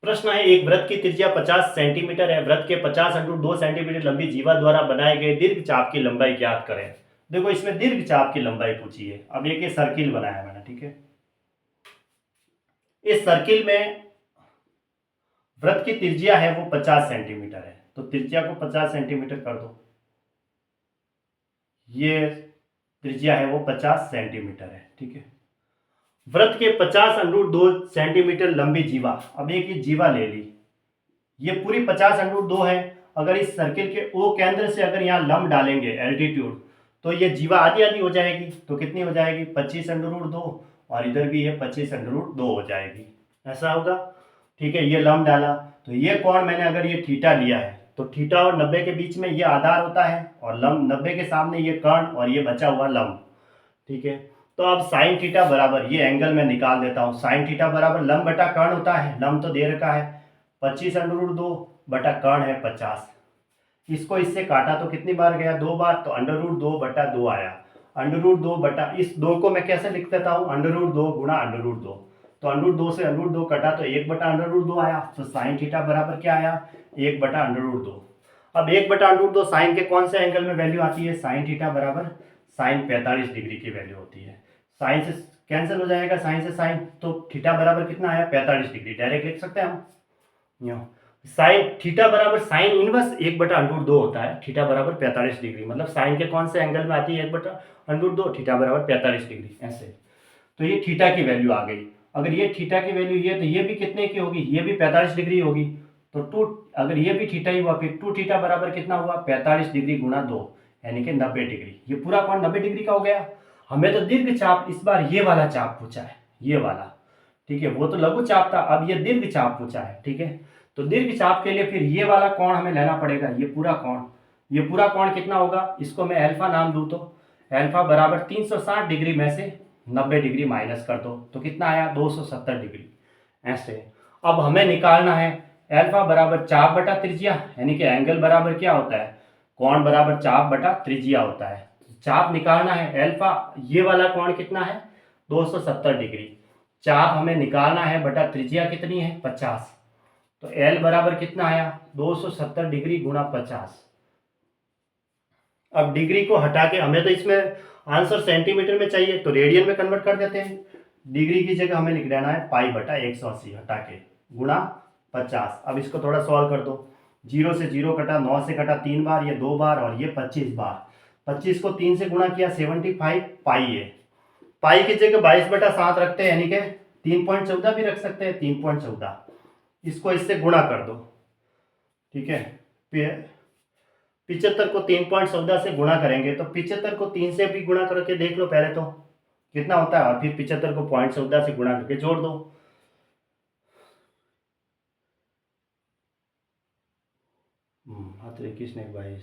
प्रश्न है, एक वृत्त की त्रिज्या 50 सेंटीमीटर है। वृत्त के 50 × 2 सेंटीमीटर लंबी जीवा द्वारा बनाए गए दीर्घ चाप की लंबाई ज्ञात करें। देखो इसमें दीर्घ चाप की लंबाई पूछी है। अब एक सर्किल बनाया मैंने, ठीक है। इस सर्किल में वृत्त की त्रिज्या है वो 50 सेंटीमीटर है, तो त्रिज्या को 50 सेंटीमीटर कर दो। ये त्रिज्या है वो 50 सेंटीमीटर है, ठीक है। वृत्त के 50 √ 2 सेंटीमीटर लंबी जीवा, अब एक ही जीवा ले ली, ये पूरी 50 √ 2 है। अगर इस सर्किल के ओ केंद्र से अगर यहाँ लंब डालेंगे एल्टीट्यूड, तो ये जीवा आधी आधी हो जाएगी। तो कितनी हो जाएगी? 25 √ 2, और इधर भी ये 25 √ 2 हो जाएगी, ऐसा होगा, ठीक है। ये लंब डाला, तो ये कोण मैंने अगर ये थीटा लिया है, तो थीटा और 90 के बीच में ये आधार होता है, और लंब 90 के सामने ये कर्ण और ये बचा हुआ लंब, ठीक है। तो अब साइन थीटा बराबर, ये एंगल मैं निकाल देता हूँ, साइन थीटा बराबर लंब बटा कर्ण होता है। लंब तो दे रखा है 25 √ 2 बटा कर्ण है 50। इसको इससे काटा तो कितनी बार गया? 2 बार, तो √2 बटा 2 आया। √2 बटा, इस 2 को मैं कैसे लिख देता हूँ? √2 गुणा √2, तो √2 से √2 कटा तो 1 बटा √2 आया। तो साइन थीटा बराबर क्या आया? 1 बटा √2। अब 1 बटा √2 साइन के कौन से एंगल में वैल्यू आती है? साइन थीटा बराबर साइन 45 डिग्री की वैल्यू होती है। साइन से कैंसिल हो जाएगा, साइन से साइन, तो थीटा बराबर कितना आया? 45 डिग्री। डायरेक्ट लिख सकते हैं हम। साइन थीटा बराबर साइन इनवर्स 1 बटा √2 होता है। थीटा बराबर 45 डिग्री, मतलब साइन के कौन से एंगल में आती है? 1 बटा √2, थीटा बराबर 45 डिग्री, ऐसे। तो ये थीटा की वैल्यू आ गई। अगर ये थीटा की वैल्यू ये, तो ये भी कितने की होगी? ये भी 45 डिग्री होगी। तो 2, अगर ये भी थीटा ही हुआ, फिर 2 थीटा बराबर कितना हुआ? 45 डिग्री गुणा 2, यानी कि 90 डिग्री। ये पूरा कोण 90 डिग्री का हो गया। हमें तो दीर्घ चाप, इस बार ये वाला चाप पूछा है, ये वाला, ठीक है। वो तो लघु चाप था, अब ये दीर्घ चाप पूछा है, ठीक है। तो दीर्घ चाप के लिए फिर ये वाला कोण हमें लेना पड़ेगा, ये पूरा कोण। ये पूरा कोण कितना होगा? इसको मैं अल्फा नाम दूं, तो अल्फा बराबर 360 डिग्री में से 90 डिग्री माइनस कर दो, तो कितना आया? 270 डिग्री, ऐसे। अब हमें निकालना है अल्फा बराबर चाप बटा त्रिज्या, यानी कि एंगल बराबर क्या होता है? कोण बराबर चाप बटा त्रिज्या होता है। चाप निकालना है अल्फा, ये वाला कोण कितना है? 270 डिग्री। चाप हमें निकालना है बटा त्रिज्या कितनी है? 50। तो L बराबर कितना आया? 270 डिग्री गुणा 50। अब डिग्री को हटा के, हमें तो इसमें आंसर सेंटीमीटर में चाहिए, तो रेडियन में कन्वर्ट कर देते हैं। डिग्री की जगह हमें लिख देना है पाई बटा 180 हटा के गुणा 50। अब इसको थोड़ा सॉल्व कर दो। 0 से 0 कटा, 9 से कटा 3 बार, ये 2 बार, और ये 25 बार। 25 को 3 से गुणा किया 75 पाई है। पाई की जगह 22/7 रखते हैं, यानी कि 3.14 भी रख सकते हैं, 3.14। इसको इससे गुणा कर दो, ठीक है। 75 को 3.14 से गुणा करेंगे, तो 75 को 3 से भी गुणा करके देख लो पहले, तो कितना होता है, और फिर 75 को 0.14 से गुणा करके जोड़ दो। हाथ 21 ने 22,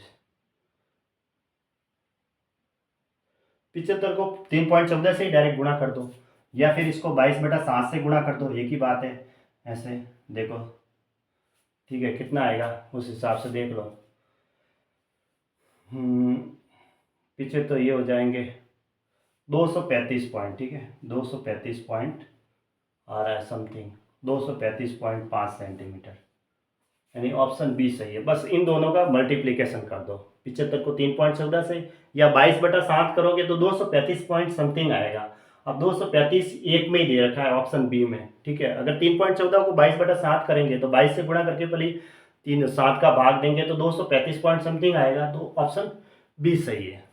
75 को 3.14 से ही डायरेक्ट गुणा कर दो, या फिर इसको 22/7 से गुणा कर दो, एक ही बात है, ऐसे देखो, ठीक है। कितना आएगा उस हिसाब से देख लो। पीछे तो ये हो जाएंगे 235 पॉइंट, ठीक है। 235 पॉइंट आ रहा है समथिंग, 235.5 सेंटीमीटर, यानी ऑप्शन बी सही है। बस इन दोनों का मल्टीप्लीकेशन कर दो, 75 को 3.14 से, या 22/7 करोगे तो 235 पॉइंट समथिंग आएगा। अब 235 एक में ही दे रखा है ऑप्शन बी में, ठीक है। अगर 3.14 को 22/7 करेंगे, तो 22 से गुणा करके पहले 7 का भाग देंगे, तो 235 पॉइंट समथिंग आएगा, तो ऑप्शन बी सही है।